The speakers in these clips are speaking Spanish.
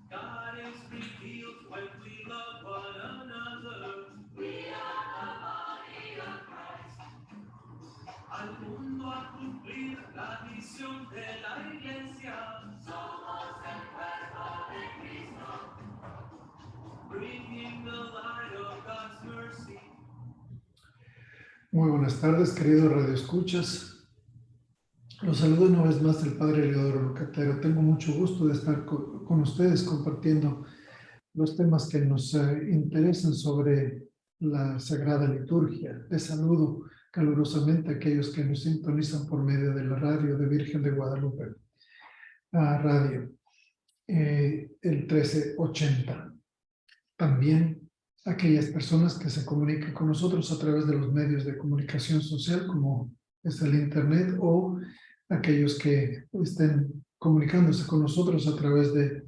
God is revealed when we love one another. We are the body of Christ. Al mundo a cumplir la misión de la iglesia. Somos el cuerpo de Cristo. Bringing the light of God's mercy. Muy buenas tardes, queridos radioescuchas. Los saludo una vez más el Padre Eleodoro Locatero. Tengo mucho gusto de estar con ustedes compartiendo los temas que nos interesan sobre la Sagrada Liturgia. Les saludo calurosamente a aquellos que nos sintonizan por medio de la radio de Virgen de Guadalupe, radio, el 1380. También aquellas personas que se comunican con nosotros a través de los medios de comunicación social, como es el Internet, o aquellos que estén comunicándose con nosotros a través de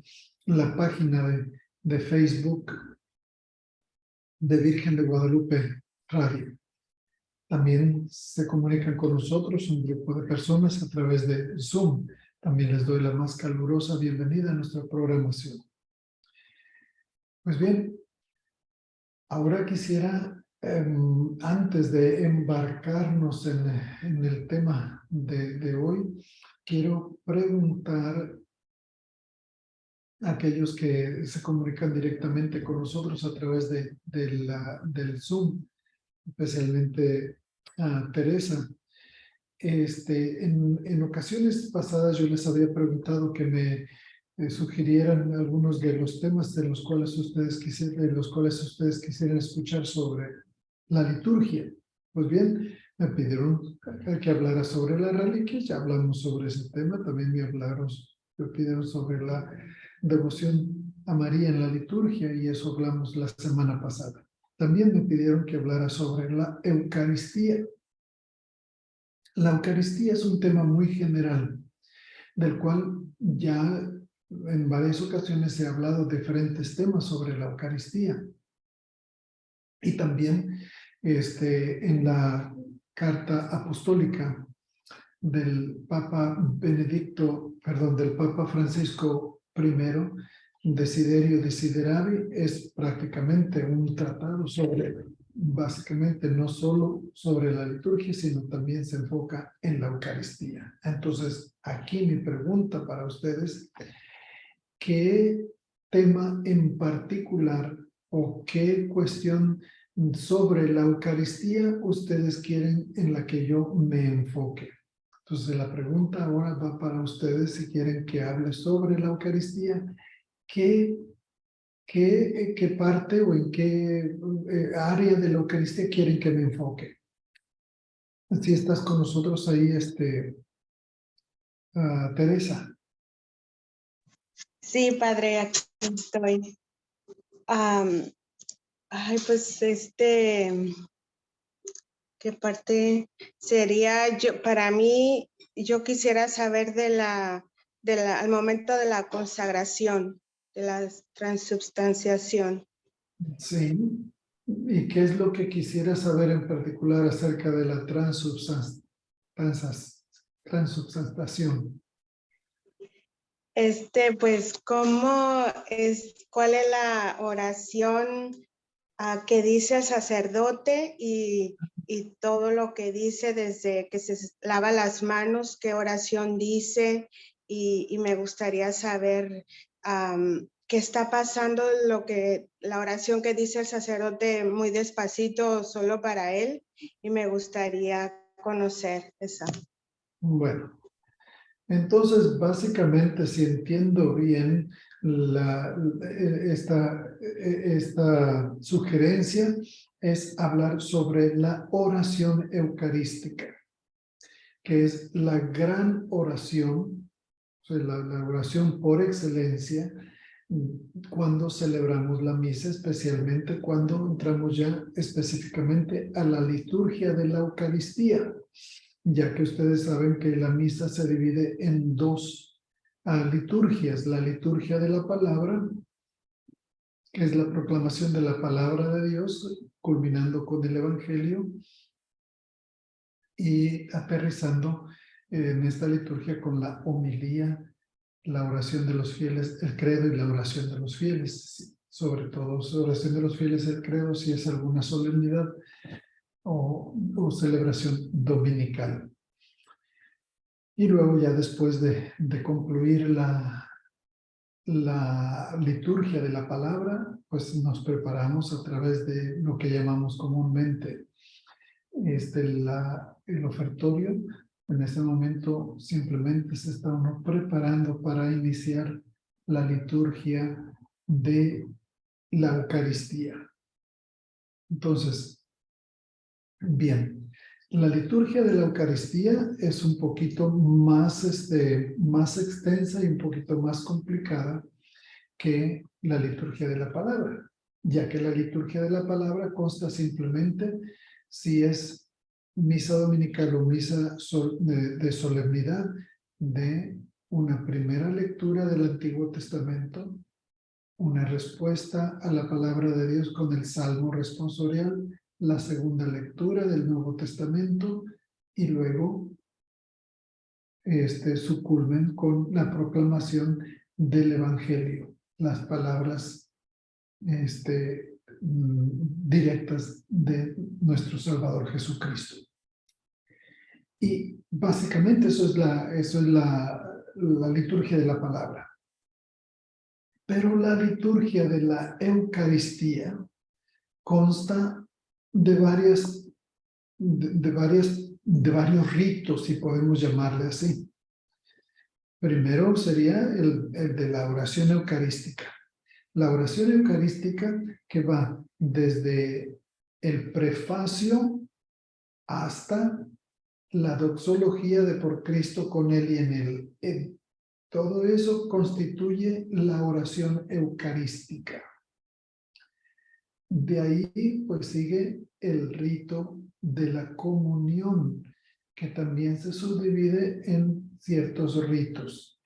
la página de Facebook de Virgen de Guadalupe Radio. También se comunican con nosotros un grupo de personas a través de Zoom. También les doy la más calurosa bienvenida a nuestra programación. Pues bien, ahora quisiera, antes de embarcarnos en el tema de hoy, quiero preguntar a aquellos que se comunican directamente con nosotros a través del Zoom, especialmente a Teresa. En ocasiones pasadas yo les había preguntado que me sugirieran algunos de los temas de los cuales ustedes quisieran escuchar sobre la liturgia. Pues bien, me pidieron que hablara sobre la reliquia, ya hablamos sobre ese tema. También me pidieron sobre la devoción a María en la liturgia, y eso hablamos la semana pasada. También me pidieron que hablara sobre la Eucaristía. La Eucaristía es un tema muy general, del cual ya en varias ocasiones he hablado de diferentes temas sobre la Eucaristía. Y también en la carta apostólica del Papa del Papa Francisco I, Desiderio Desideravi, es prácticamente un tratado básicamente no solo sobre la liturgia, sino también se enfoca en la Eucaristía. Entonces, aquí mi pregunta para ustedes: ¿qué tema en particular o qué cuestión sobre la Eucaristía ustedes quieren en la que yo me enfoque? Entonces la pregunta ahora va para ustedes. Si quieren que hable sobre la Eucaristía, ¿qué parte o en qué área de la Eucaristía quieren que me enfoque? Si estás con nosotros ahí, Teresa. Sí, Padre, aquí estoy. Pues ¿qué parte sería? Para mí, yo quisiera saber al momento de la consagración, de la transubstanciación. Sí. ¿Y qué es lo que quisiera saber en particular acerca de la transubstanciación? Pues, ¿cuál es la oración que dice el sacerdote y todo lo que dice desde que se lava las manos, qué oración dice? Y me gustaría saber qué está pasando, la oración que dice el sacerdote muy despacito, solo para él, y me gustaría conocer esa. Bueno, entonces básicamente, si entiendo bien esta sugerencia, es hablar sobre la oración eucarística, que es la gran oración, o sea, la oración por excelencia, cuando celebramos la misa, especialmente cuando entramos ya específicamente a la liturgia de la Eucaristía, ya que ustedes saben que la misa se divide en dos liturgias: la liturgia de la palabra, que es la proclamación de la palabra de Dios, culminando con el Evangelio, y aterrizando en esta liturgia con la homilía la oración de los fieles, el credo y la oración de los fieles, sobre todo la oración de los fieles, el credo, si es alguna solemnidad o celebración dominical. Y luego ya después de concluir la liturgia de la palabra, pues nos preparamos a través de lo que llamamos comúnmente el ofertorio. En ese momento simplemente se está uno preparando para iniciar la liturgia de la Eucaristía. Entonces, bien, la liturgia de la Eucaristía es un poquito más extensa y un poquito más complicada que la liturgia de la palabra, ya que la liturgia de la palabra consta simplemente si es misa dominical o misa de solemnidad, de una primera lectura del Antiguo Testamento, una respuesta a la palabra de Dios con el Salmo responsorial, la segunda lectura del Nuevo Testamento y luego su culmen con la proclamación del Evangelio, las palabras directas de nuestro Salvador Jesucristo. Y básicamente eso es la liturgia de la palabra. Pero la liturgia de la Eucaristía consta de varios ritos, si podemos llamarle así. Primero sería el de la oración eucarística. La oración eucarística que va desde el prefacio hasta la doxología de por Cristo, con Él y en Él. Todo eso constituye la oración eucarística. De ahí pues sigue el rito de la comunión, que también se subdivide en ciertos ritos.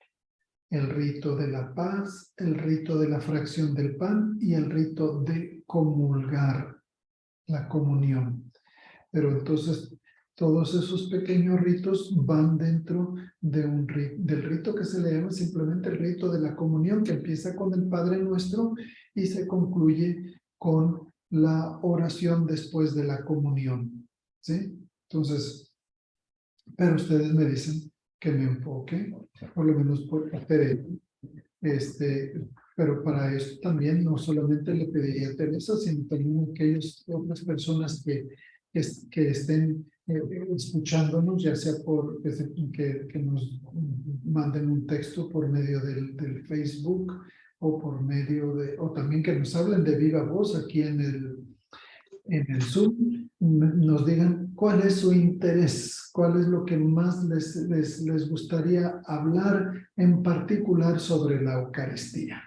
El rito de la paz, el rito de la fracción del pan y el rito de comulgar, la comunión. Pero entonces todos esos pequeños ritos van dentro de del rito que se le llama simplemente el rito de la comunión, que empieza con el Padre Nuestro y se concluye con la oración después de la comunión. ¿Sí? Entonces, pero ustedes me dicen que me enfoque, por lo menos por hacer pero para eso también no solamente le pediría a Teresa, sino también a aquellas otras personas que estén escuchándonos, ya sea que nos manden un texto por medio del Facebook o por medio o también que nos hablen de viva voz aquí en el Zoom, nos digan cuál es su interés, cuál es lo que más les gustaría hablar en particular sobre la Eucaristía.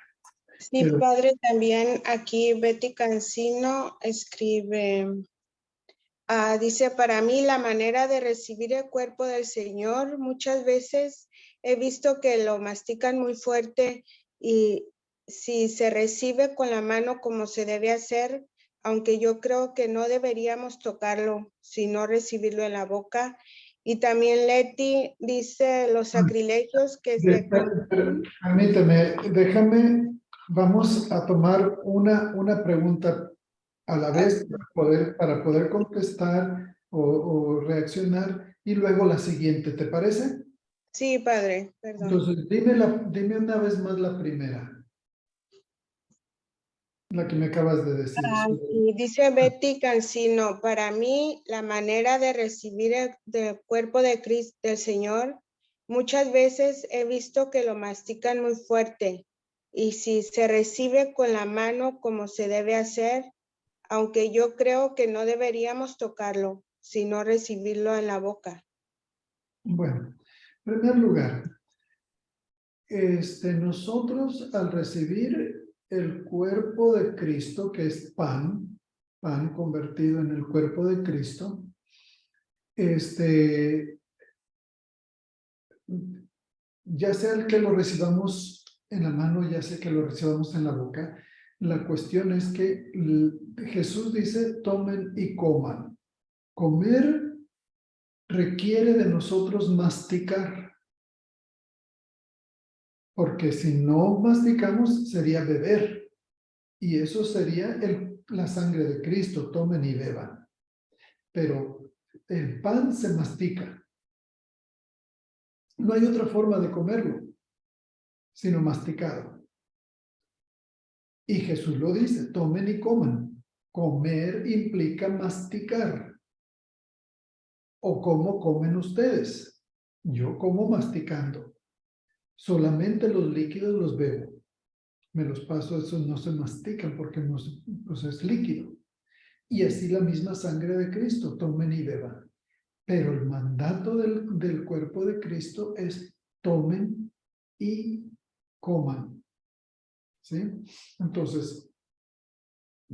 Sí, padre, también aquí Betty Cancino escribe, dice, para mí la manera de recibir el cuerpo del Señor, muchas veces he visto que lo mastican muy fuerte y si se recibe con la mano como se debe hacer, aunque yo creo que no deberíamos tocarlo, sino recibirlo en la boca. Y también Leti dice los sacrilegios que se... Permíteme, déjame, vamos a tomar una pregunta a la vez para poder contestar o reaccionar y luego la siguiente, ¿te parece? Sí, padre, perdón. Entonces, dime una vez más la primera. La que me acabas de decir. Y dice Betty Cancino, para mí la manera de recibir el cuerpo de Cristo, del Señor, muchas veces he visto que lo mastican muy fuerte y si se recibe con la mano como se debe hacer, aunque yo creo que no deberíamos tocarlo, sino recibirlo en la boca. Bueno, en primer lugar, nosotros al recibir el cuerpo de Cristo, que es pan convertido en el cuerpo de Cristo, ya sea el que lo recibamos en la mano, ya sea que lo recibamos en la boca, la cuestión es que Jesús dice, tomen y coman. Comer requiere de nosotros masticar. Porque si no masticamos sería beber. Y eso sería la sangre de Cristo, tomen y beban. Pero el pan se mastica. No hay otra forma de comerlo, sino masticado. Y Jesús lo dice, tomen y coman. Comer implica masticar. ¿O cómo comen ustedes? Yo como masticando. Solamente los líquidos los bebo. Me los paso, esos no se mastican porque no, pues es líquido. Y así la misma sangre de Cristo, tomen y beban. Pero el mandato del cuerpo de Cristo es tomen y coman. ¿Sí? Entonces,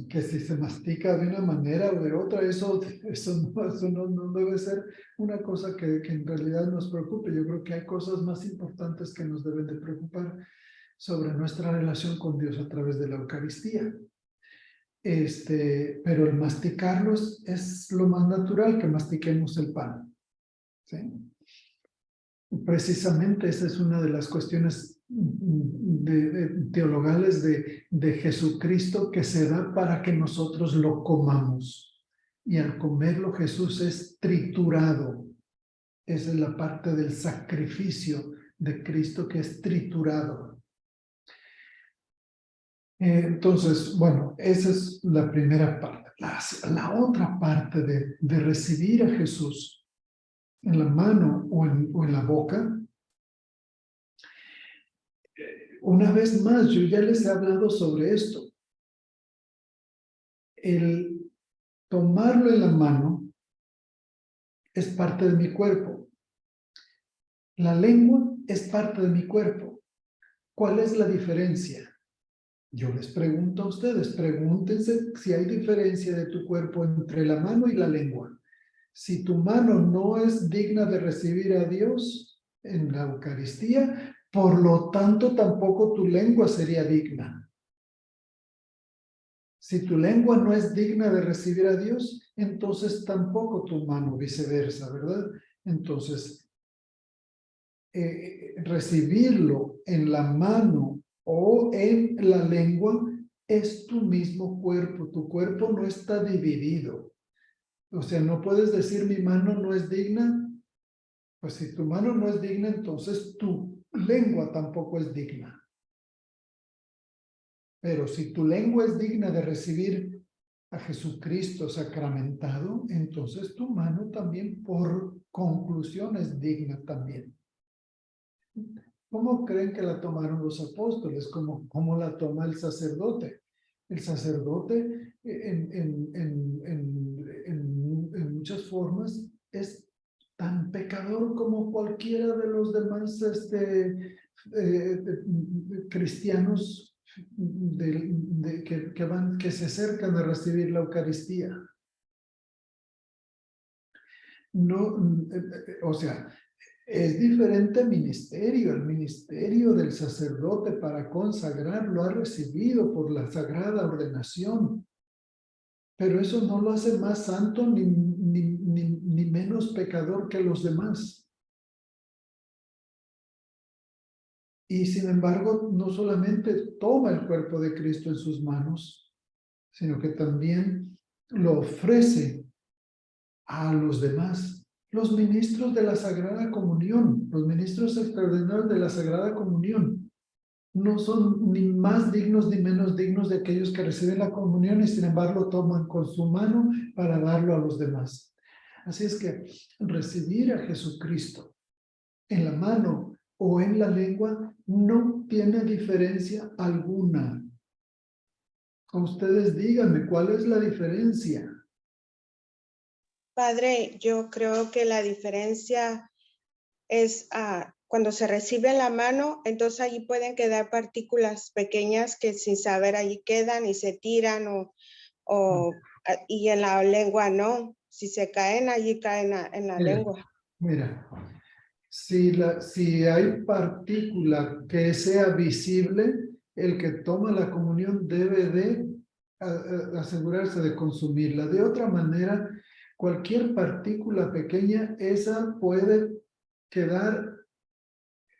que si se mastica de una manera o de otra, eso no debe ser una cosa que en realidad nos preocupe. Yo creo que hay cosas más importantes que nos deben de preocupar sobre nuestra relación con Dios a través de la Eucaristía. Pero el masticarlos es lo más natural, que mastiquemos el pan. ¿Sí? Precisamente esa es una de las cuestiones teologales de Jesucristo que se da para que nosotros lo comamos. Y al comerlo Jesús es triturado. Esa es la parte del sacrificio de Cristo que es triturado. Entonces, bueno, esa es la primera parte. La otra parte de recibir a Jesús en la mano o en la boca. Una vez más, yo ya les he hablado sobre esto. El tomarlo en la mano es parte de mi cuerpo. La lengua es parte de mi cuerpo. ¿Cuál es la diferencia? Yo les pregunto a ustedes, pregúntense si hay diferencia de tu cuerpo entre la mano y la lengua. Si tu mano no es digna de recibir a Dios en la Eucaristía, por lo tanto tampoco tu lengua sería digna. Si tu lengua no es digna de recibir a Dios, entonces tampoco tu mano, viceversa, ¿verdad? Entonces, recibirlo en la mano o en la lengua es tu mismo cuerpo. Tu cuerpo no está dividido. O sea, no puedes decir mi mano no es digna. Pues si tu mano no es digna, entonces tu lengua tampoco es digna. Pero si tu lengua es digna de recibir a Jesucristo sacramentado, entonces tu mano también por conclusión es digna también. ¿Cómo creen que la tomaron los apóstoles? ¿Cómo la toma el sacerdote? El sacerdote en muchas formas es tan pecador como cualquiera de los demás cristianos que se acercan a recibir la Eucaristía. No, o sea, es diferente ministerio. El ministerio del sacerdote para consagrar lo ha recibido por la sagrada ordenación. Pero eso no lo hace más santo ni menos pecador que los demás. Y sin embargo, no solamente toma el cuerpo de Cristo en sus manos, sino que también lo ofrece a los demás. Los ministros de la Sagrada Comunión, los ministros extraordinarios de la Sagrada Comunión, no son ni más dignos ni menos dignos de aquellos que reciben la comunión y sin embargo lo toman con su mano para darlo a los demás. Así es que recibir a Jesucristo en la mano o en la lengua no tiene diferencia alguna. Ustedes díganme, ¿cuál es la diferencia? Padre, yo creo que la diferencia es cuando se recibe en la mano, entonces allí pueden quedar partículas pequeñas que sin saber allí quedan y se tiran y en la lengua no. Si se caen, allí caen en la lengua. Mira, si hay partícula que sea visible, el que toma la comunión debe de asegurarse de consumirla. De otra manera, cualquier partícula pequeña, esa puede quedar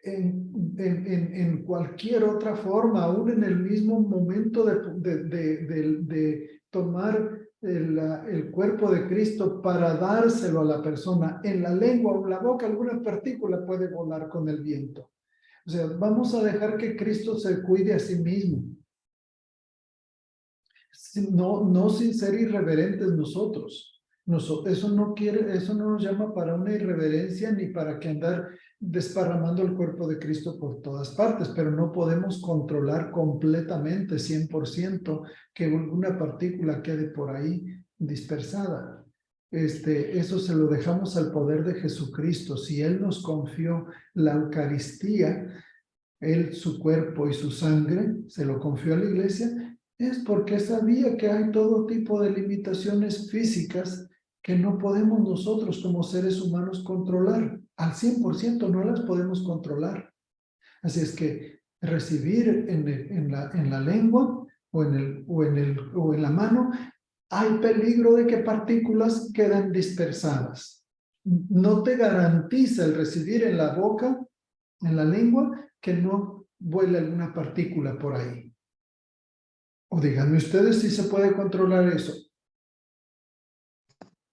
en cualquier otra forma, aún en el mismo momento de tomar el cuerpo de Cristo para dárselo a la persona, en la lengua o en la boca, alguna partícula puede volar con el viento. O sea, vamos a dejar que Cristo se cuide a sí mismo. No sin ser irreverentes nosotros. Eso no nos llama para una irreverencia ni para que andar desparramando el cuerpo de Cristo por todas partes, pero no podemos controlar completamente, 100%, que alguna partícula quede por ahí dispersada. Eso se lo dejamos al poder de Jesucristo. Si Él nos confió la Eucaristía, Él, su cuerpo y su sangre, se lo confió a la iglesia, es porque sabía que hay todo tipo de limitaciones físicas que no podemos nosotros como seres humanos controlar. Al 100% no las podemos controlar. Así es que recibir en la lengua o en la mano, hay peligro de que partículas queden dispersadas. No te garantiza el recibir en la boca, en la lengua, que no vuele alguna partícula por ahí. O díganme ustedes si se puede controlar eso.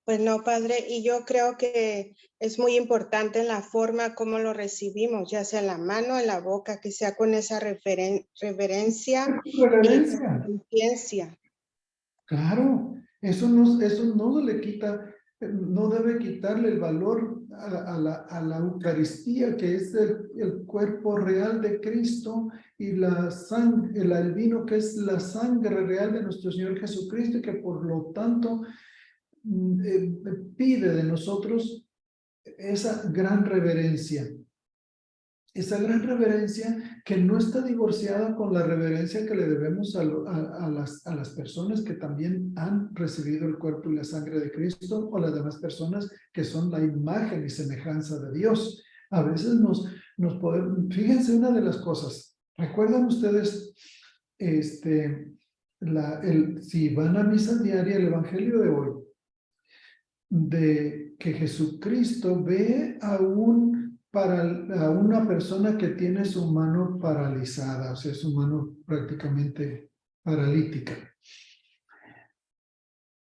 Pues no, padre, y yo creo que es muy importante en la forma como lo recibimos, ya sea en la mano, en la boca, que sea con esa reverencia y conciencia. Claro, eso no le quita, no debe quitarle el valor a la Eucaristía, que es el cuerpo real de Cristo, y la sangre, el vino, que es la sangre real de nuestro Señor Jesucristo, y que por lo tanto pide de nosotros esa gran reverencia. Esa gran reverencia que no está divorciada con la reverencia que le debemos a las personas que también han recibido el cuerpo y la sangre de Cristo, o las demás personas que son la imagen y semejanza de Dios. A veces nos podemos, fíjense una de las cosas, ¿recuerdan ustedes si van a misa diaria, el evangelio de hoy, de que Jesucristo ve a una persona que tiene su mano paralizada, o sea, su mano prácticamente paralítica?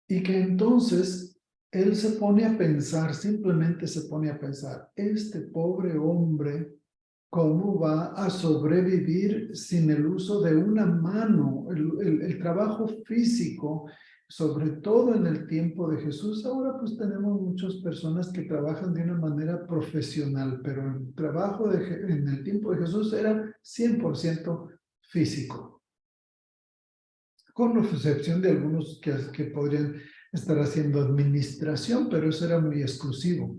Y que entonces él se pone a pensar, simplemente se pone a pensar, este pobre hombre, ¿cómo va a sobrevivir sin el uso de una mano? El trabajo físico, sobre todo en el tiempo de Jesús. Ahora pues tenemos muchas personas que trabajan de una manera profesional, pero el trabajo en el tiempo de Jesús era 100% físico, con la excepción de algunos que podrían estar haciendo administración, pero eso era muy exclusivo.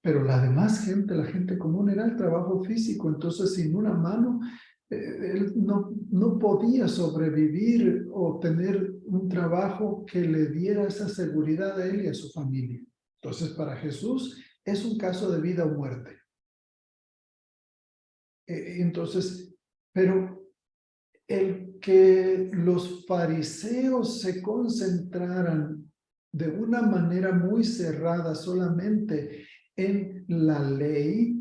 Pero la demás gente, la gente común, era el trabajo físico. Entonces, sin una mano, él no podía sobrevivir o tener un trabajo que le diera esa seguridad a él y a su familia. Entonces, para Jesús es un caso de vida o muerte. Entonces, pero el que los fariseos se concentraran de una manera muy cerrada solamente en la ley,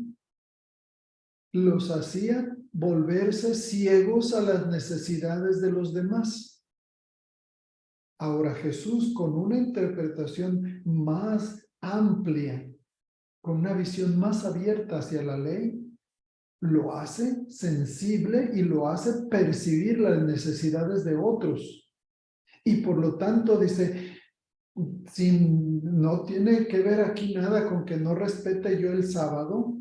los hacía volverse ciegos a las necesidades de los demás. Ahora Jesús, con una interpretación más amplia, con una visión más abierta hacia la ley, lo hace sensible y lo hace percibir las necesidades de otros. Y por lo tanto dice, no tiene que ver aquí nada con que no respete yo el sábado,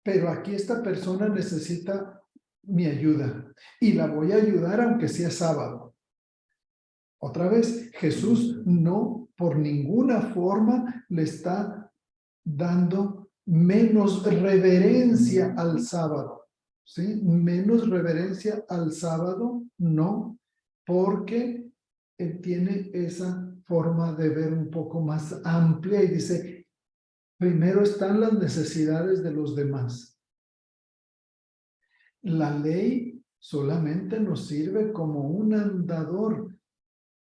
pero aquí esta persona necesita mi ayuda y la voy a ayudar aunque sea sábado. Otra vez, Jesús no por ninguna forma le está dando menos reverencia al sábado, ¿sí? Menos reverencia al sábado, no, porque él tiene esa forma de ver un poco más amplia y dice, primero están las necesidades de los demás. La ley solamente nos sirve como un andador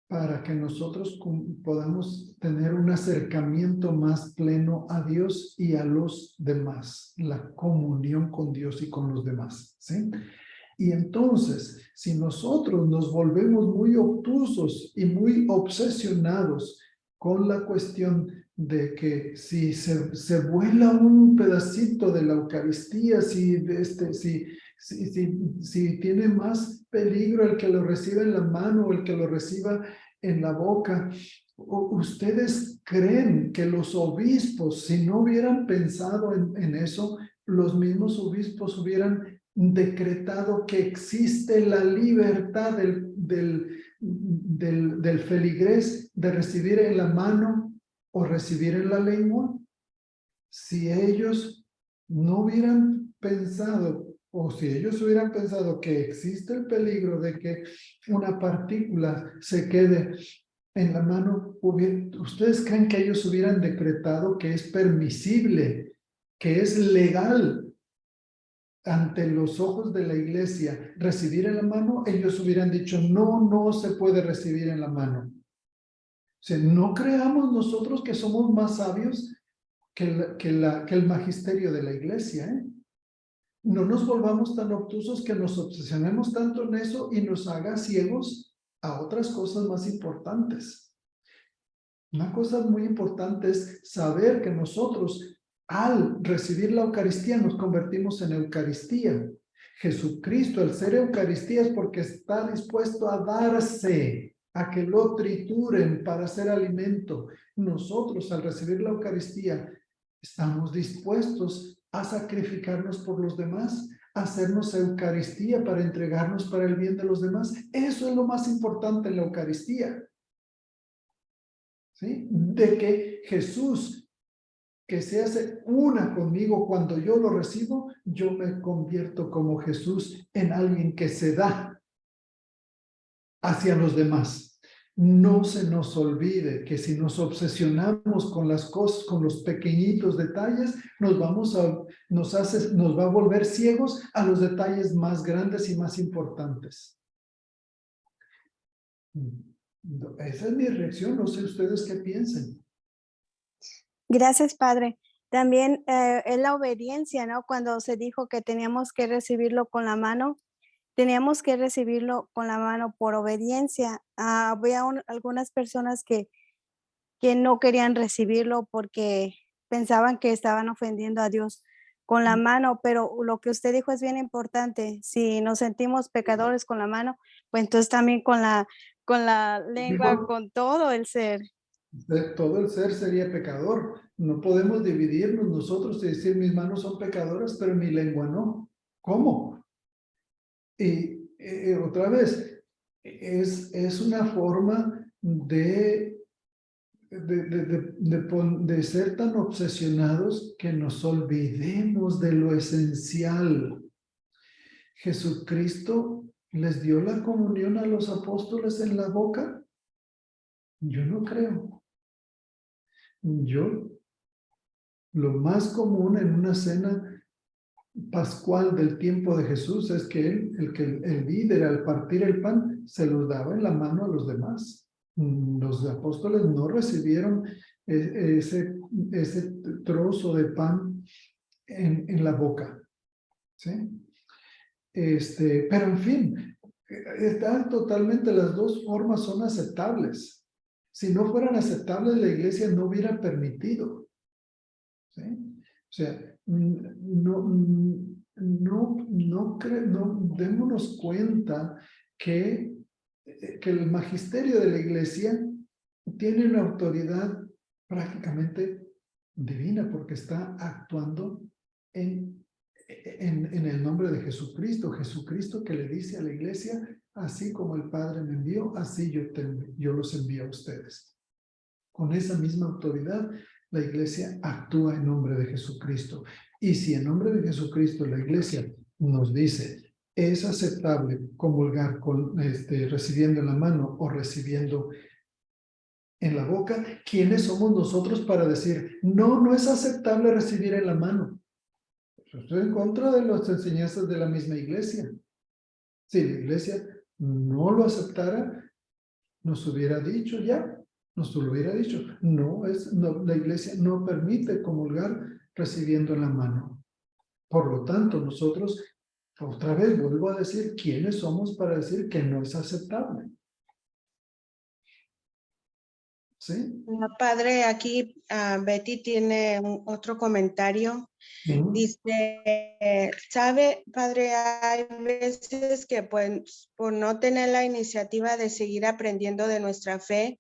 para que nosotros podamos tener un acercamiento más pleno a Dios y a los demás, la comunión con Dios y con los demás, ¿sí? Y entonces, si nosotros nos volvemos muy obtusos y muy obsesionados con la cuestión de que si se vuela un pedacito de la Eucaristía, si tiene más peligro el que lo reciba en la mano o el que lo reciba en la boca, ¿ustedes creen que los obispos, si no hubieran pensado en eso, los mismos obispos hubieran decretado que existe la libertad del feligrés de recibir en la mano o recibir en la lengua? Si ellos no hubieran pensado, o si ellos hubieran pensado que existe el peligro de que una partícula se quede en la mano, ¿ustedes creen que ellos hubieran decretado que es permisible, que es legal ante los ojos de la iglesia recibir en la mano? Ellos hubieran dicho, no, no se puede recibir en la mano. O sea, no creamos nosotros que somos más sabios que el magisterio de la iglesia, ¿eh? No nos volvamos tan obtusos que nos obsesionemos tanto en eso y nos haga ciegos a otras cosas más importantes. Una cosa muy importante es saber que nosotros, al recibir la Eucaristía, nos convertimos en Eucaristía. Jesucristo, al ser Eucaristía, es porque está dispuesto a darse, a que lo trituren para hacer alimento. Nosotros, al recibir la Eucaristía, estamos dispuestos a sacrificarnos por los demás, a hacernos Eucaristía para entregarnos para el bien de los demás. Eso es lo más importante en la Eucaristía, ¿sí? De que Jesús, que se hace una conmigo cuando yo lo recibo, yo me convierto como Jesús en alguien que se da hacia los demás. No se nos olvide que si nos obsesionamos con las cosas, con los pequeñitos detalles, nos va a volver ciegos a los detalles más grandes y más importantes. Esa es mi reacción, no sé ustedes qué piensen. Gracias, Padre. También es la obediencia, ¿no? Cuando se dijo que teníamos que recibirlo con la mano, teníamos que recibirlo con la mano por obediencia. Había algunas personas que no querían recibirlo porque pensaban que estaban ofendiendo a Dios con la mano, pero lo que usted dijo es bien importante. Si nos sentimos pecadores con la mano, pues entonces también con la lengua, con todo el ser. Todo el ser sería pecador. No podemos dividirnos nosotros y decir mis manos son pecadoras, pero mi lengua no. ¿Cómo? Y otra vez, es una forma de ser tan obsesionados que nos olvidemos de lo esencial. Jesucristo les dio la comunión a los apóstoles en la boca. Yo no creo. Lo más común en una cena pascual del tiempo de Jesús es que el líder, al partir el pan, se los daba en la mano a los demás. Los apóstoles no recibieron ese trozo de pan en la boca, ¿sí? Pero en fin, están totalmente, las dos formas son aceptables. Si no fueran aceptables, la iglesia no hubiera permitido, ¿sí? O sea, démonos cuenta que el magisterio de la iglesia tiene una autoridad prácticamente divina porque está actuando en el nombre de Jesucristo. Jesucristo que le dice a la iglesia, así como el Padre me envió, así yo los envío a ustedes. Con esa misma autoridad, la iglesia actúa en nombre de Jesucristo. Y si en nombre de Jesucristo la iglesia nos dice, es aceptable comulgar recibiendo en la mano o recibiendo en la boca, ¿quiénes somos nosotros para decir, no, no es aceptable recibir en la mano? Estoy en contra de las enseñanzas de la misma iglesia. Si la iglesia no lo aceptara, nos hubiera dicho ya, nos lo hubiera dicho. No, la iglesia no permite comulgar recibiendo en la mano. Por lo tanto, nosotros, otra vez vuelvo a decir, ¿quiénes somos para decir que no es aceptable? ¿Sí? Padre, aquí Betty tiene otro comentario. Dice, ¿sabe, padre? Hay veces que pues, por no tener la iniciativa de seguir aprendiendo de nuestra fe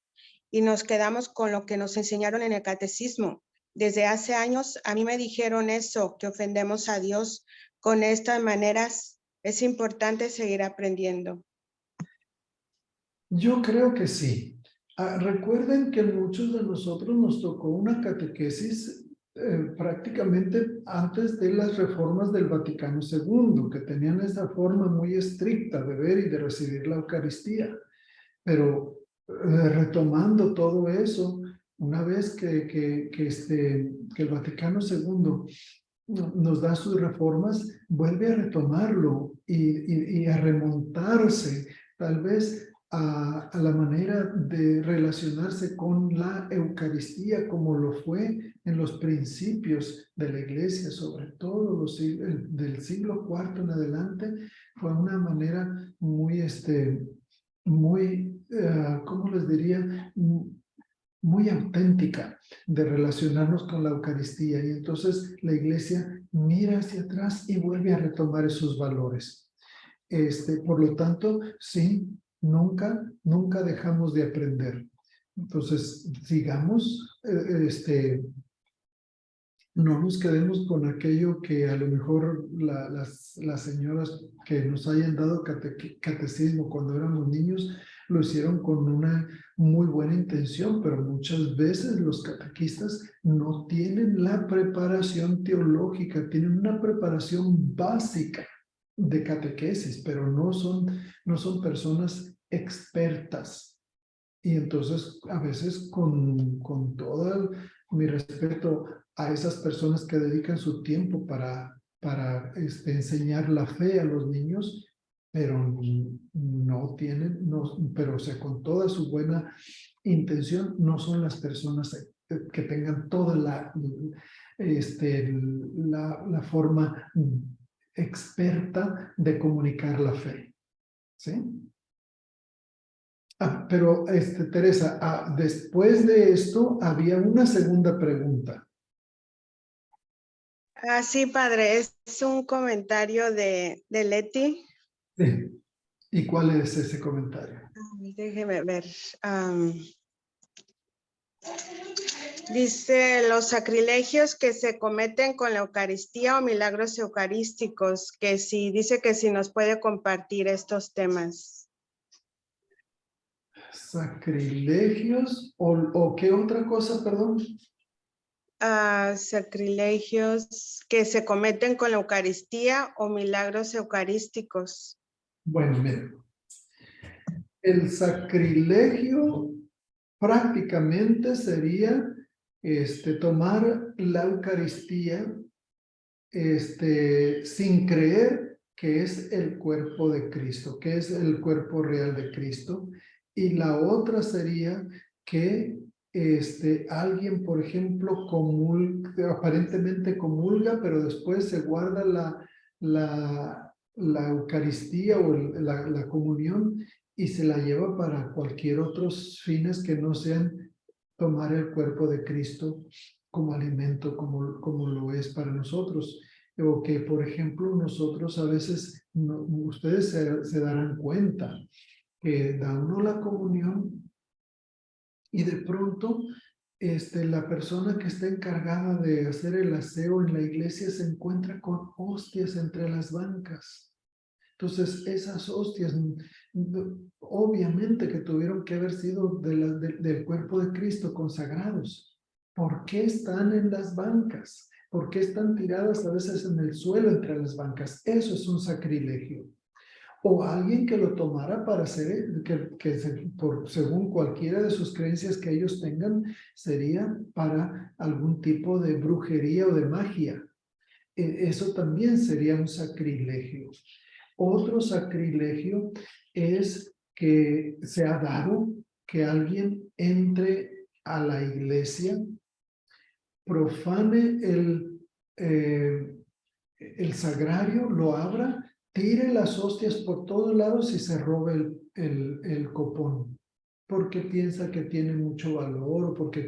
y nos quedamos con lo que nos enseñaron en el catecismo. Desde hace años a mí me dijeron eso, que ofendemos a Dios con estas maneras. Es importante seguir aprendiendo. Yo creo que sí. Recuerden que muchos de nosotros nos tocó una catequesis prácticamente antes de las reformas del Vaticano II, que tenían esa forma muy estricta de ver y de recibir la Eucaristía. Pero retomando todo eso, una vez que el Vaticano II nos da sus reformas, vuelve a retomarlo y a remontarse tal vez a la manera de relacionarse con la Eucaristía como lo fue en los principios de la Iglesia, sobre todo del siglo IV en adelante. Fue una manera muy, ¿cómo les diría? Muy auténtica de relacionarnos con la Eucaristía, y entonces la iglesia mira hacia atrás y vuelve a retomar esos valores. Por lo tanto, sí, nunca dejamos de aprender. Entonces, sigamos, no nos quedemos con aquello que a lo mejor las señoras que nos hayan dado catecismo cuando éramos niños lo hicieron con una muy buena intención, pero muchas veces los catequistas no tienen la preparación teológica, tienen una preparación básica de catequesis, pero no son personas expertas. Y entonces a veces con todo mi respeto a esas personas que dedican su tiempo para enseñar la fe a los niños, pero pero o sea, con toda su buena intención, no son las personas que tengan toda la forma experta de comunicar la fe. ¿Sí? Pero Teresa, después de esto había una segunda pregunta. Sí, padre, es un comentario de Leti. Sí. ¿Y cuál es ese comentario? Déjeme ver. Dice, los sacrilegios que se cometen con la Eucaristía o milagros eucarísticos, dice que si nos puede compartir estos temas. ¿Sacrilegios o qué otra cosa, perdón? Sacrilegios que se cometen con la Eucaristía o milagros eucarísticos. Bueno, miren, el sacrilegio prácticamente sería tomar la Eucaristía sin creer que es el cuerpo de Cristo, que es el cuerpo real de Cristo. Y la otra sería que alguien, por ejemplo, aparentemente comulga, pero después se guarda la Eucaristía o la comunión y se la lleva para cualquier otros fines que no sean tomar el cuerpo de Cristo como alimento, como lo es para nosotros. O que, por ejemplo, nosotros a veces, ustedes se darán cuenta que da uno la comunión y de pronto la persona que está encargada de hacer el aseo en la iglesia se encuentra con hostias entre las bancas. Entonces, esas hostias, obviamente que tuvieron que haber sido del cuerpo de Cristo consagrados. ¿Por qué están en las bancas? ¿Por qué están tiradas a veces en el suelo entre las bancas? Eso es un sacrilegio. O alguien que lo tomara para hacer, según cualquiera de sus creencias que ellos tengan, sería para algún tipo de brujería o de magia. Eso también sería un sacrilegio. Otro sacrilegio es que se ha dado que alguien entre a la iglesia, profane el sagrario, lo abra, tire las hostias por todos lados y se robe el copón, porque piensa que tiene mucho valor o porque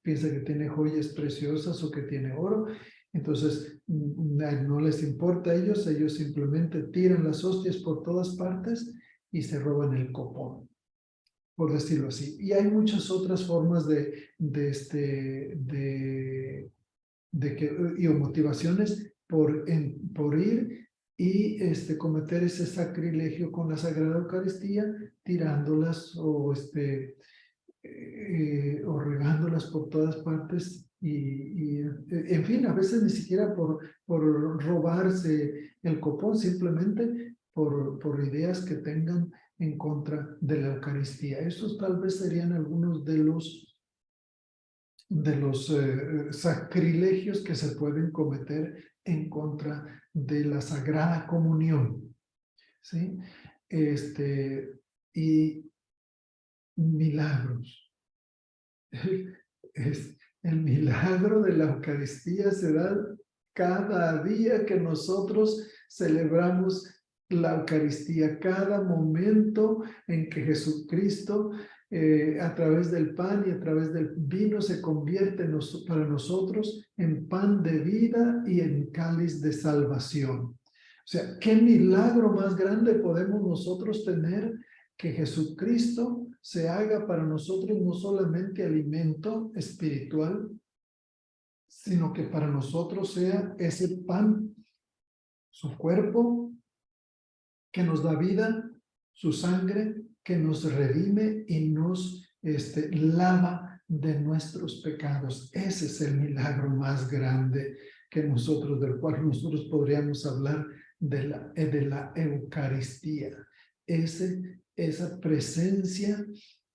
piensa que tiene joyas preciosas o que tiene oro. Entonces no les importa a ellos simplemente tiran las hostias por todas partes y se roban el copón, por decirlo así. Y hay muchas otras formas y motivaciones por ir y cometer ese sacrilegio con la Sagrada Eucaristía, tirándolas o regándolas por todas partes y en fin, a veces ni siquiera por robarse el copón, simplemente por ideas que tengan en contra de la Eucaristía. Estos tal vez serían algunos de los sacrilegios que se pueden cometer en contra de la Sagrada Comunión, ¿sí? Y milagros. El milagro de la Eucaristía se da cada día que nosotros celebramos la Eucaristía, cada momento en que Jesucristo a través del pan y a través del vino se convierte para nosotros en pan de vida y en cáliz de salvación. O sea, ¿qué milagro más grande podemos nosotros tener que Jesucristo se haga para nosotros no solamente alimento espiritual, sino que para nosotros sea ese pan, su cuerpo, que nos da vida, su sangre, que nos redime y nos lava de nuestros pecados. Ese es el milagro más grande del cual nosotros podríamos hablar de la Eucaristía. Esa presencia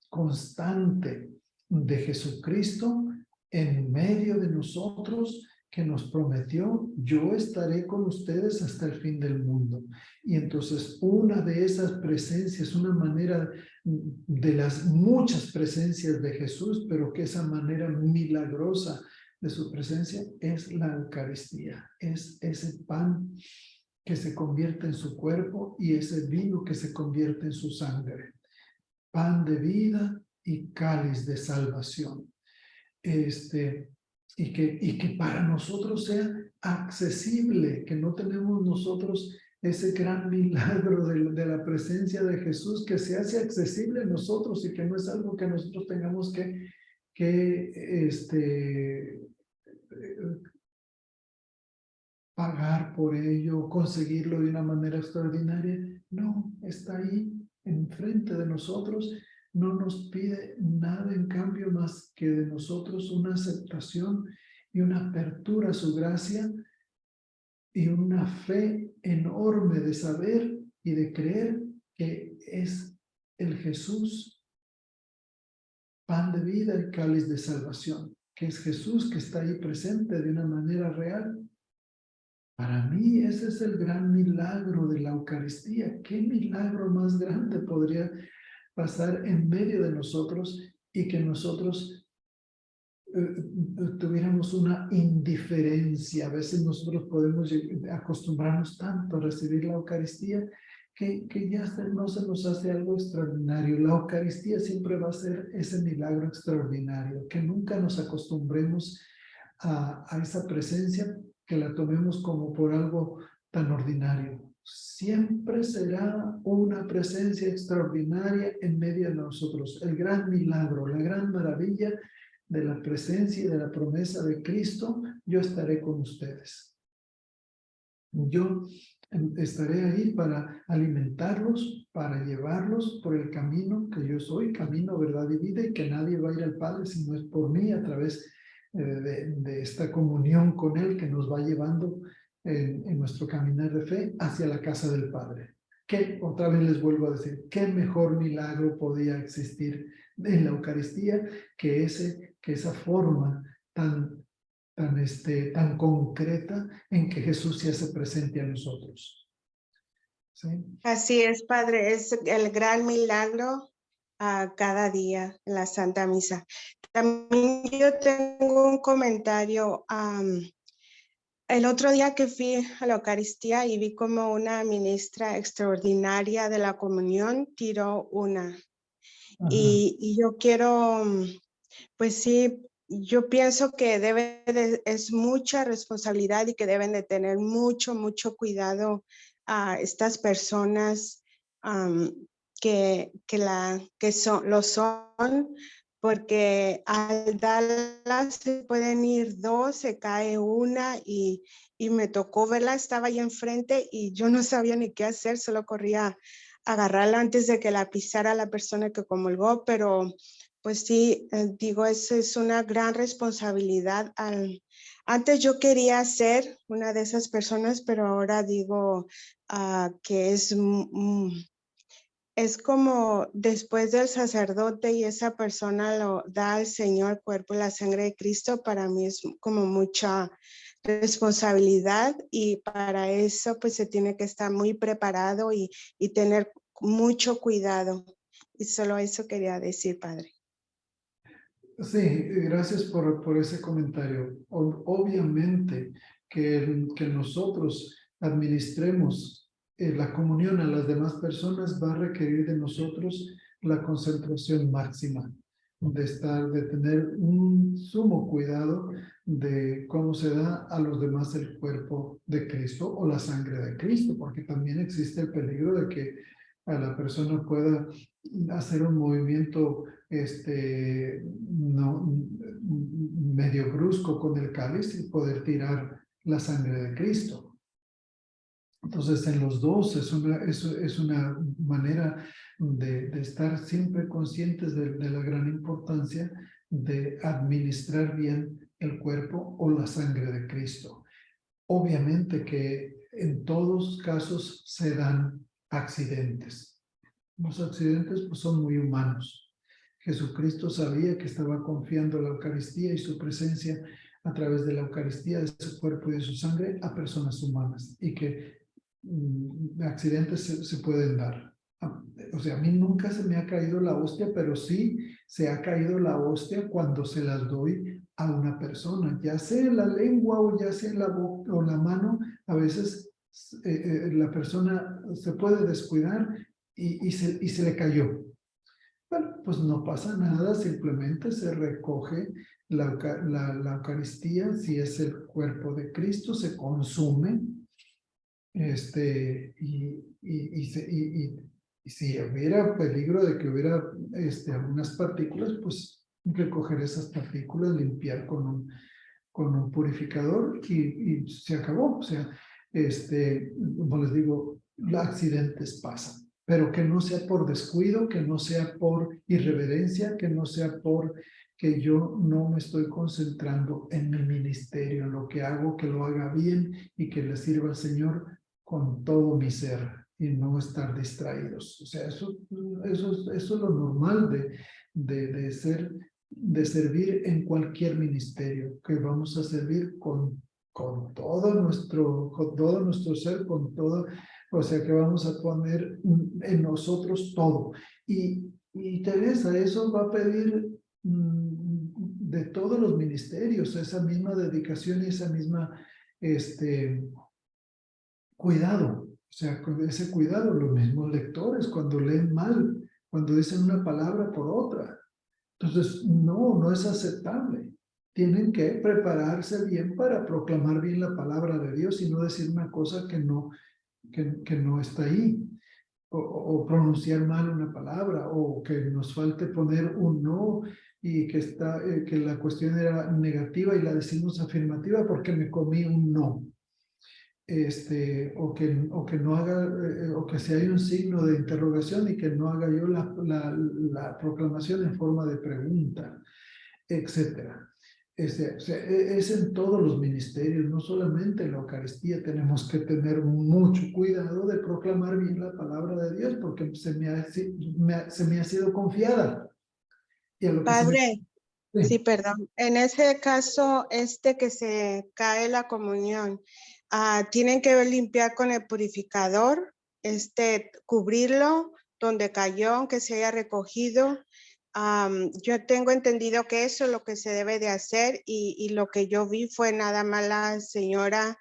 constante de Jesucristo en medio de nosotros, que nos prometió: yo estaré con ustedes hasta el fin del mundo. Y entonces una de esas presencias, una manera de las muchas presencias de Jesús, pero que esa manera milagrosa de su presencia es la Eucaristía, es ese pan que se convierte en su cuerpo y ese vino que se convierte en su sangre. Pan de vida y cáliz de salvación. Y que para nosotros sea accesible, que no tenemos nosotros ese gran milagro de la presencia de Jesús, que se hace accesible a nosotros y que no es algo que nosotros tengamos que pagar por ello, conseguirlo de una manera extraordinaria. No, está ahí enfrente de nosotros. No nos pide nada en cambio más que de nosotros una aceptación y una apertura a su gracia y una fe enorme de saber y de creer que es el Jesús, pan de vida y cáliz de salvación, que es Jesús que está ahí presente de una manera real. Para mí ese es el gran milagro de la Eucaristía. ¿Qué milagro más grande podría pasar en medio de nosotros y que nosotros tuviéramos una indiferencia? A veces nosotros podemos acostumbrarnos tanto a recibir la Eucaristía que ya no se nos hace algo extraordinario. La Eucaristía siempre va a ser ese milagro extraordinario, que nunca nos acostumbremos a esa presencia, que la tomemos como por algo tan ordinario. Siempre será una presencia extraordinaria en medio de nosotros. El gran milagro, la gran maravilla de la presencia y de la promesa de Cristo: yo estaré con ustedes. Yo estaré ahí para alimentarlos, para llevarlos por el camino que yo soy, camino, verdad y vida, y que nadie va a ir al Padre si no es por mí, a través de esta comunión con Él que nos va llevando en nuestro caminar de fe hacia la casa del Padre. Que otra vez les vuelvo a decir, ¿qué mejor milagro podía existir en la Eucaristía que esa forma tan concreta en que Jesús se hace presente a nosotros? ¿Sí? Así es, Padre, es el gran milagro cada día en la Santa Misa. También yo tengo un comentario. El otro día que fui a la Eucaristía y vi como una ministra extraordinaria de la comunión tiró una. Y yo quiero, pues sí, yo pienso que es mucha responsabilidad y que deben de tener mucho cuidado a estas personas lo son, porque al darlas se pueden ir dos, se cae una y me tocó verla, estaba ahí enfrente y yo no sabía ni qué hacer, solo corría a agarrarla antes de que la pisara la persona que comulgó, pero pues sí, digo, eso es una gran responsabilidad. Antes yo quería ser una de esas personas, pero ahora digo que es como después del sacerdote y esa persona lo da al Señor el cuerpo y la sangre de Cristo, para mí es como mucha responsabilidad y para eso pues se tiene que estar muy preparado y tener mucho cuidado. Y solo eso quería decir, Padre. Sí, gracias por ese comentario. Obviamente que nosotros administremos la comunión a las demás personas va a requerir de nosotros la concentración máxima, de tener un sumo cuidado de cómo se da a los demás el cuerpo de Cristo o la sangre de Cristo, porque también existe el peligro de que a la persona pueda hacer un movimiento medio brusco con el cáliz y poder tirar la sangre de Cristo. Entonces, en los dos es una manera de estar siempre conscientes de la gran importancia de administrar bien el cuerpo o la sangre de Cristo. Obviamente que en todos casos se dan accidentes. Los accidentes pues, son muy humanos. Jesucristo sabía que estaba confiando la Eucaristía y su presencia a través de la Eucaristía, de su cuerpo y de su sangre, a personas humanas y que accidentes se pueden dar. O sea, a mí nunca se me ha caído la hostia, pero sí se ha caído la hostia cuando se las doy a una persona, ya sea en la lengua o ya sea en la boca o la mano. A veces la persona se puede descuidar y se le cayó. Bueno, pues no pasa nada, simplemente se recoge la Eucaristía, si es el cuerpo de Cristo, se consume, y si hubiera peligro de que hubiera algunas partículas, pues recoger esas partículas, limpiar con un purificador y se acabó. O sea, como les digo, los accidentes pasan, pero que no sea por descuido, que no sea por irreverencia, que no sea por que yo no me estoy concentrando en mi ministerio, en lo que hago, que lo haga bien y que le sirva al Señor con todo mi ser y no estar distraídos. O sea, eso es lo normal de servir en cualquier ministerio, que vamos a servir con todo nuestro ser, con todo, o sea, que vamos a poner en nosotros todo. Y Teresa, eso va a pedir de todos los ministerios, esa misma dedicación y esa misma cuidado. O sea, con ese cuidado, los mismos lectores cuando leen mal, cuando dicen una palabra por otra. Entonces, no es aceptable. Tienen que prepararse bien para proclamar bien la palabra de Dios y no decir una cosa que no está ahí. O pronunciar mal una palabra, o que nos falte poner un no y que la cuestión era negativa y la decimos afirmativa porque me comí un no. O que no haga, o que si hay un signo de interrogación y que no haga yo la proclamación en forma de pregunta, etcétera. O sea, es en todos los ministerios, no solamente en la Eucaristía. Tenemos que tener mucho cuidado de proclamar bien la palabra de Dios, porque se me ha sido confiada. Y a lo Padre, que sí, perdón. En ese caso, que se cae la comunión, tienen que limpiar con el purificador, cubrirlo donde cayó, aunque se haya recogido. Yo tengo entendido que eso es lo que se debe de hacer y lo que yo vi fue nada más la señora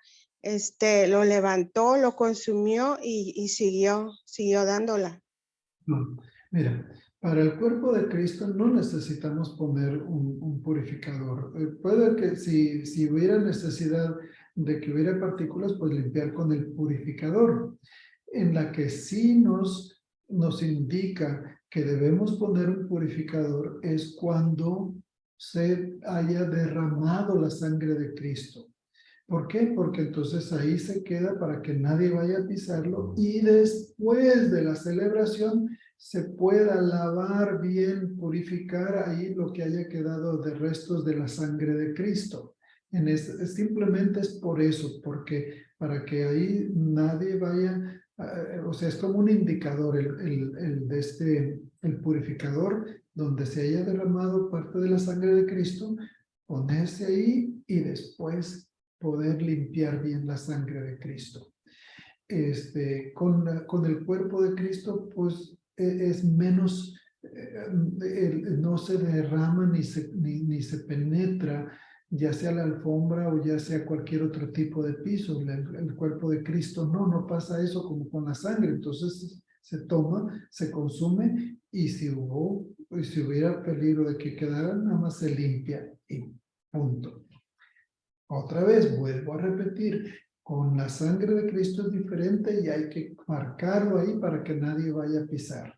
lo levantó, lo consumió y siguió dándola. No. Mira, para el cuerpo de Cristo no necesitamos poner un purificador. Puede que si hubiera necesidad de que hubiera partículas, pues limpiar con el purificador. En la que sí nos indica que debemos poner un purificador es cuando se haya derramado la sangre de Cristo. ¿Por qué? Porque entonces ahí se queda para que nadie vaya a pisarlo y después de la celebración se pueda lavar bien, purificar ahí lo que haya quedado de restos de la sangre de Cristo. Simplemente es por eso, porque para que ahí nadie vaya, o sea, es como un indicador el purificador donde se haya derramado parte de la sangre de Cristo, ponerse ahí y después poder limpiar bien la sangre de Cristo. Con el cuerpo de Cristo, pues es menos, no se derrama ni se penetra, ya sea la alfombra o ya sea cualquier otro tipo de piso. El cuerpo de Cristo no pasa eso como con la sangre. Entonces se toma, se consume y si hubiera peligro de que quedara, nada más se limpia y punto. Otra vez, vuelvo a repetir, con la sangre de Cristo es diferente y hay que marcarlo ahí para que nadie vaya a pisar.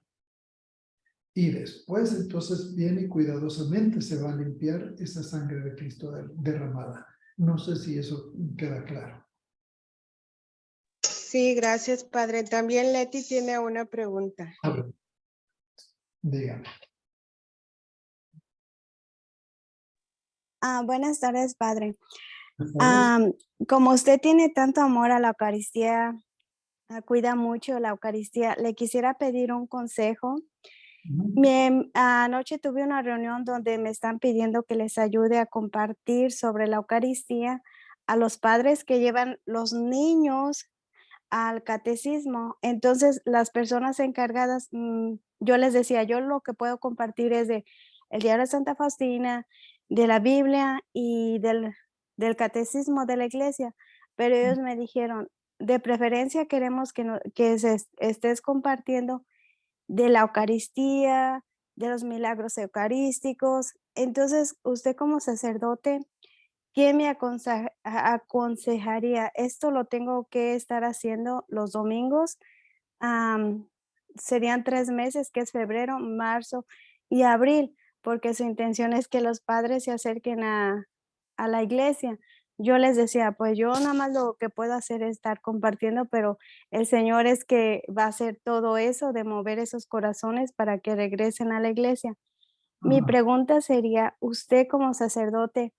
Y después, entonces, bien y cuidadosamente se va a limpiar esa sangre de Cristo derramada. No sé si eso queda claro. Sí, gracias, Padre. También Leti tiene una pregunta. A ver, dígame. Buenas tardes, Padre. ¿Sabes? Como usted tiene tanto amor a la Eucaristía, cuida mucho la Eucaristía, le quisiera pedir un consejo. Anoche tuve una reunión donde me están pidiendo que les ayude a compartir sobre la Eucaristía a los padres que llevan los niños al catecismo. Entonces, las personas encargadas, yo les decía, yo lo que puedo compartir es de el diario de Santa Faustina, de la Biblia y del catecismo de la iglesia, pero ellos me dijeron, de preferencia queremos que estés compartiendo de la Eucaristía, de los milagros eucarísticos. Entonces, usted como sacerdote, ¿qué me aconsejaría? ¿Esto lo tengo que estar haciendo los domingos? Serían 3 meses, que es febrero, marzo y abril, porque su intención es que los padres se acerquen a la iglesia. Yo les decía, pues yo nada más lo que puedo hacer es estar compartiendo, pero el Señor es que va a hacer todo eso, de mover esos corazones para que regresen a la iglesia. Mi Ajá. pregunta sería, usted como sacerdote,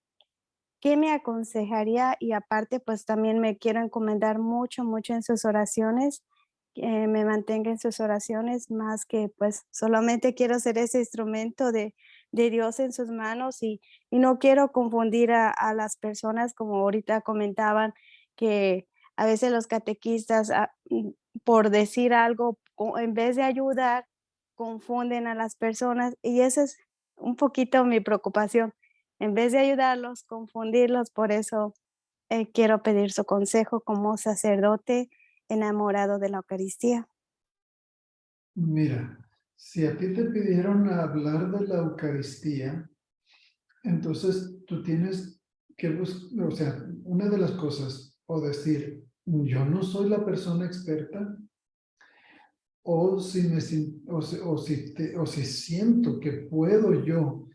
¿qué me aconsejaría? Y aparte, pues también me quiero encomendar mucho, mucho en sus oraciones, que me mantenga en sus oraciones, más que pues solamente quiero ser ese instrumento de Dios en sus manos y no quiero confundir a las personas, como ahorita comentaban, que a veces los catequistas, por decir algo, en vez de ayudar, confunden a las personas y esa es un poquito mi preocupación en vez de ayudarlos, confundirlos. Por eso quiero pedir su consejo como sacerdote enamorado de la Eucaristía. Mira, si a ti te pidieron hablar de la Eucaristía, entonces tú tienes que buscar, o sea, una de las cosas, o decir, yo no soy la persona experta, o si siento que puedo yo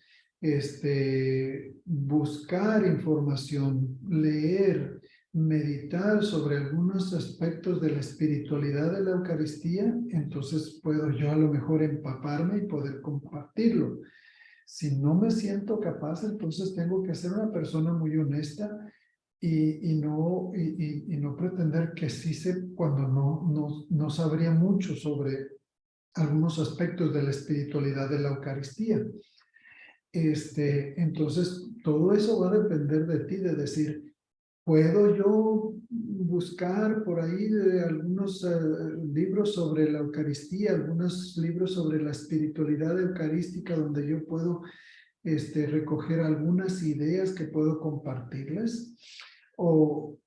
buscar información, leer, meditar sobre algunos aspectos de la espiritualidad de la Eucaristía, entonces puedo yo a lo mejor empaparme y poder compartirlo. Si no me siento capaz, entonces tengo que ser una persona muy honesta y no pretender que sí sé cuando no sabría mucho sobre algunos aspectos de la espiritualidad de la Eucaristía. Entonces, todo eso va a depender de ti, de decir, ¿puedo yo buscar por ahí algunos libros sobre la Eucaristía, algunos libros sobre la espiritualidad eucarística, donde yo puedo recoger algunas ideas que puedo compartirles, o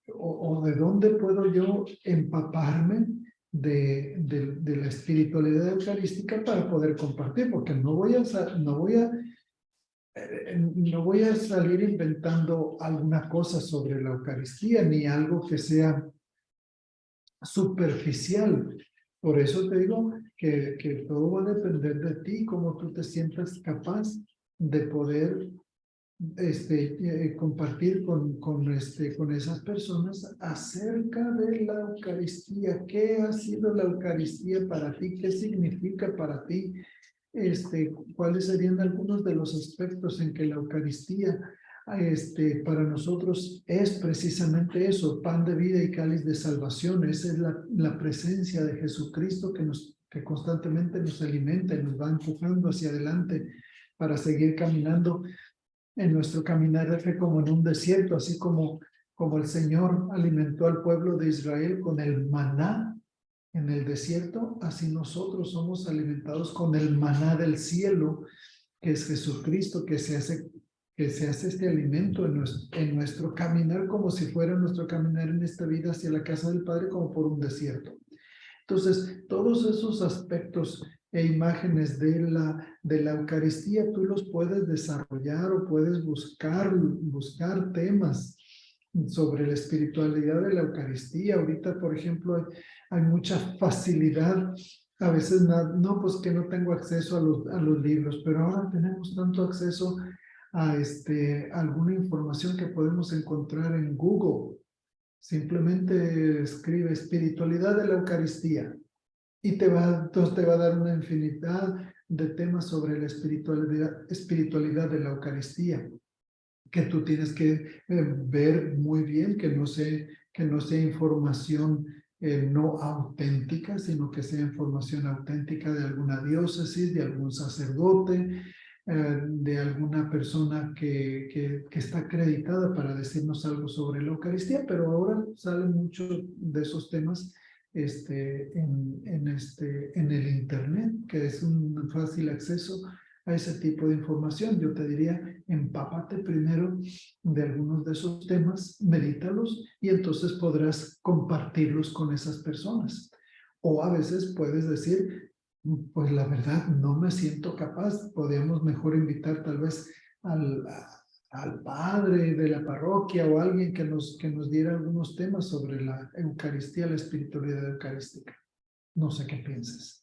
de dónde puedo yo empaparme de la espiritualidad eucarística para poder compartir, porque no voy a salir inventando alguna cosa sobre la Eucaristía, ni algo que sea superficial. Por eso te digo que todo va a depender de ti, cómo tú te sientas capaz de poder compartir con esas personas acerca de la Eucaristía. ¿Qué ha sido la Eucaristía para ti? ¿Qué significa para ti? ¿Cuáles serían algunos de los aspectos en que la Eucaristía para nosotros es precisamente eso, pan de vida y cáliz de salvación? Esa es la presencia de Jesucristo que constantemente nos alimenta y nos va empujando hacia adelante para seguir caminando en nuestro caminar de fe como en un desierto, así como el Señor alimentó al pueblo de Israel con el maná en el desierto, así nosotros somos alimentados con el maná del cielo, que es Jesucristo, que se hace este alimento en nuestro caminar, como si fuera nuestro caminar en esta vida hacia la casa del Padre, como por un desierto. Entonces, todos esos aspectos e imágenes de la Eucaristía, tú los puedes desarrollar o puedes buscar temas sobre la espiritualidad de la Eucaristía. Ahorita, por ejemplo, hay mucha facilidad. A veces, no, pues que no tengo acceso a los libros, pero ahora tenemos tanto acceso a alguna información que podemos encontrar en Google. Simplemente escribe espiritualidad de la Eucaristía y entonces te va a dar una infinidad de temas sobre la espiritualidad de la Eucaristía, que tú tienes que ver muy bien, que no sea información no auténtica, sino que sea información auténtica de alguna diócesis, de algún sacerdote, de alguna persona que está acreditada para decirnos algo sobre la Eucaristía. Pero ahora salen muchos de esos temas en el Internet, que es un fácil acceso a ese tipo de información. Yo te diría, empápate primero de algunos de esos temas, medítalos y entonces podrás compartirlos con esas personas. O a veces puedes decir, pues la verdad no me siento capaz, podríamos mejor invitar tal vez al padre de la parroquia o alguien que nos diera algunos temas sobre la Eucaristía, la espiritualidad eucarística. No sé qué piensas.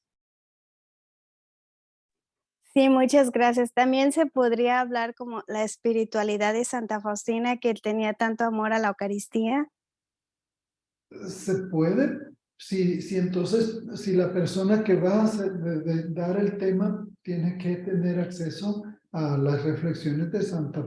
Sí, muchas gracias. También se podría hablar como la espiritualidad de Santa Faustina, que tenía tanto amor a la Eucaristía. Se puede, entonces, si la persona que va a dar el tema tiene que tener acceso a las reflexiones de Santa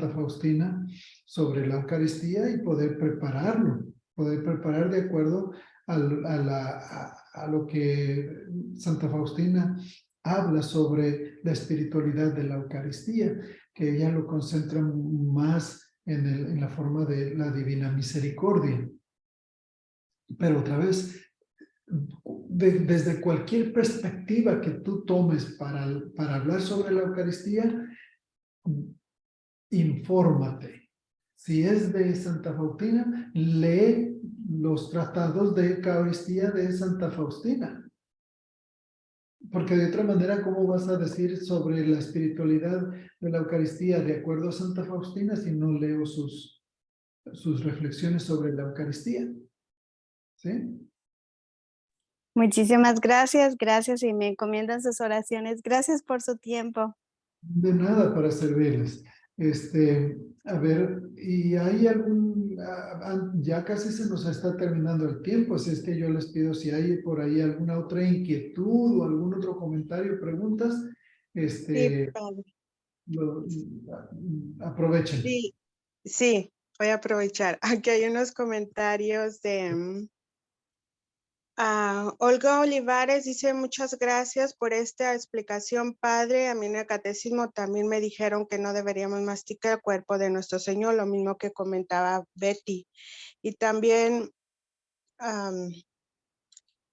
Faustina sobre la Eucaristía y poder preparar de acuerdo a lo que Santa Faustina habla sobre la espiritualidad de la Eucaristía, que ella lo concentra más en la forma de la divina misericordia. Pero otra vez, desde cualquier perspectiva que tú tomes para hablar sobre la Eucaristía, infórmate. Si es de Santa Faustina, lee los tratados de Eucaristía de Santa Faustina. Porque de otra manera, ¿cómo vas a decir sobre la espiritualidad de la Eucaristía de acuerdo a Santa Faustina si no leo sus reflexiones sobre la Eucaristía? ¿Sí? Muchísimas gracias, gracias y me encomiendan sus oraciones. Gracias por su tiempo. De nada, para servirles. A ver, y hay ya casi se nos está terminando el tiempo, así es que yo les pido si hay por ahí alguna otra inquietud o algún otro comentario, preguntas, Sí, padre. aprovechen. Sí, voy a aprovechar. Aquí hay unos comentarios de Olga Olivares dice muchas gracias por esta explicación, Padre. A mí en el catecismo también me dijeron que no deberíamos masticar el cuerpo de nuestro Señor, lo mismo que comentaba Betty. Y también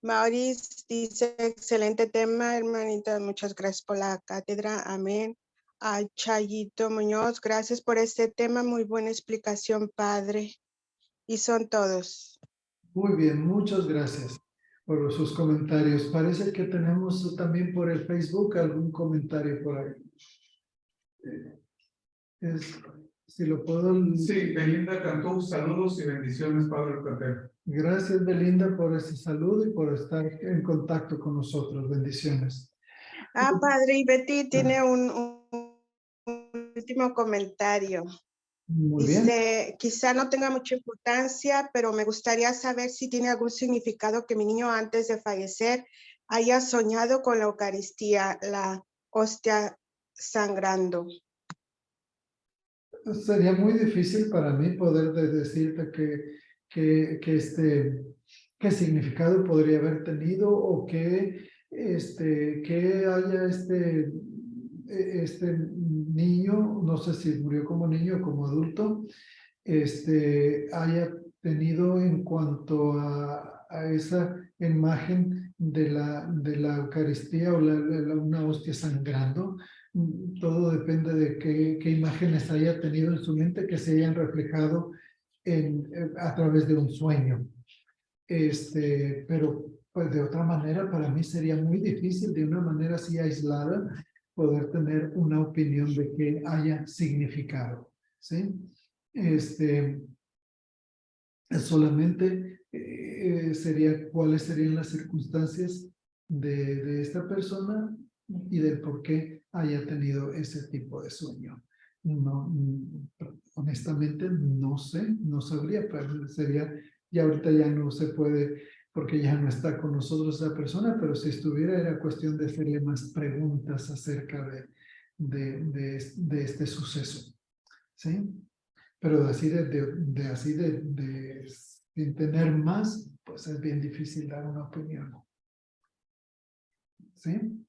Maurice dice, excelente tema, hermanita, muchas gracias por la cátedra, amén. A Chayito Muñoz, gracias por este tema, muy buena explicación, Padre. Y son todos. Muy bien, muchas gracias por sus comentarios. Parece que tenemos también por el Facebook algún comentario por ahí. Si lo puedo... Sí, Belinda Cantú, saludos y bendiciones, Padre Cordero. Gracias, Belinda, por ese saludo y por estar en contacto con nosotros. Bendiciones. Padre, y Betty tiene un último comentario. Muy bien. Dice, quizá no tenga mucha importancia, pero me gustaría saber si tiene algún significado que mi niño antes de fallecer haya soñado con la Eucaristía, la hostia sangrando. Sería muy difícil para mí poder decirte qué significado podría haber tenido o que haya este niño, no sé si murió como niño o como adulto, haya tenido en cuanto a esa imagen de la Eucaristía o una hostia sangrando. Todo depende de qué imágenes haya tenido en su mente que se hayan reflejado a través de un sueño. Pero pues de otra manera para mí sería muy difícil de una manera así aislada poder tener una opinión de que haya significado, ¿sí? Solamente sería cuáles serían las circunstancias de esta persona y del por qué haya tenido ese tipo de sueño. No, honestamente no sé, no sabría, pero sería, ya ahorita ya no se puede porque ya no está con nosotros esa persona, pero si estuviera era cuestión de hacerle más preguntas acerca de este suceso, ¿sí? Pero así sin tener más, pues es bien difícil dar una opinión. ¿Sí?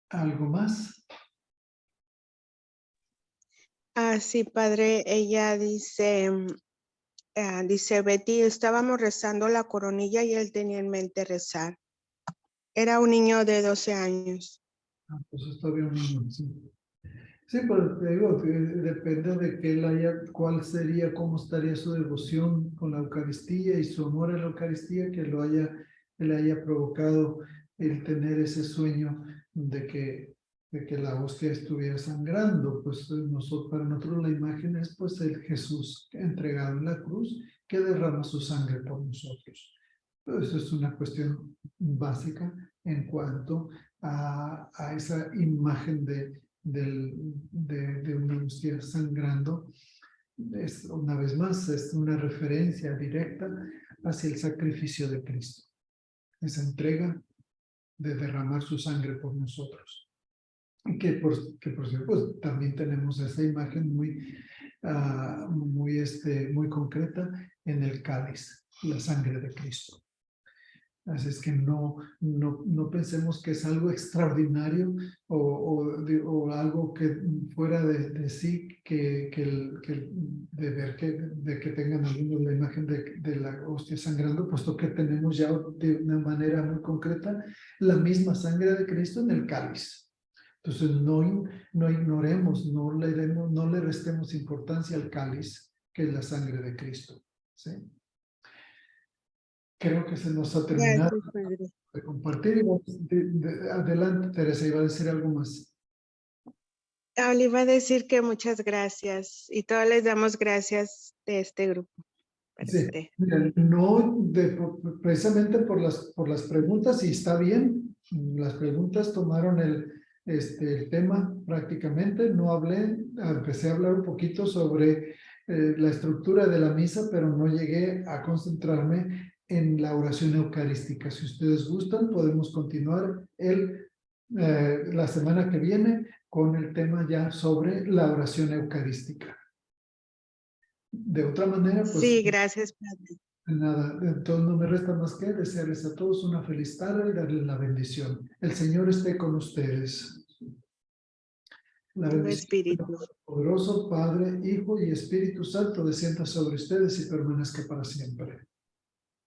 ¿Algo más? Sí, Padre, ella dice, dice Betty, estábamos rezando la coronilla y él tenía en mente rezar. Era un niño de 12 años. Pues está bien, sí. Sí, pero te digo, depende de que él cuál sería, cómo estaría su devoción con la Eucaristía y su amor a la Eucaristía que le haya provocado el tener ese sueño de que la hostia estuviera sangrando. Pues para nosotros la imagen es pues el Jesús entregado en la cruz que derrama su sangre por nosotros. Pero eso es una cuestión básica en cuanto a esa imagen de una hostia sangrando. Una vez más, es una referencia directa hacia el sacrificio de Cristo. Esa entrega de derramar su sangre por nosotros. Y que por cierto, pues, también tenemos esa imagen muy concreta en el cáliz, la sangre de Cristo. Así es que no pensemos que es algo extraordinario o algo que fuera de sí de que tengan algunos la imagen de la hostia sangrando, puesto que tenemos ya de una manera muy concreta la misma sangre de Cristo en el cáliz. Entonces no ignoremos, no le restemos importancia al cáliz, que es la sangre de Cristo, ¿sí? Creo que se nos ha terminado de compartir. Adelante, Teresa, iba a decir algo más. Le iba a decir que muchas gracias y todos les damos gracias de este grupo. Sí, mira, precisamente por las preguntas, y está bien, las preguntas tomaron el tema prácticamente. No empecé a hablar un poquito sobre la estructura de la misa, pero no llegué a concentrarme en la oración eucarística. Si ustedes gustan, podemos continuar la semana que viene con el tema ya sobre la oración eucarística. De otra manera, pues... Sí, gracias, Padre. Nada, entonces no me resta más que desearles a todos una feliz tarde y darles la bendición. El Señor esté con ustedes. La Tu bendición espíritu. del poderoso Padre, Hijo y Espíritu Santo descienda sobre ustedes y permanezca para siempre.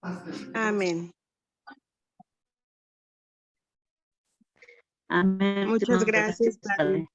Hasta luego. Amén. Amén. Muchas gracias, Padre.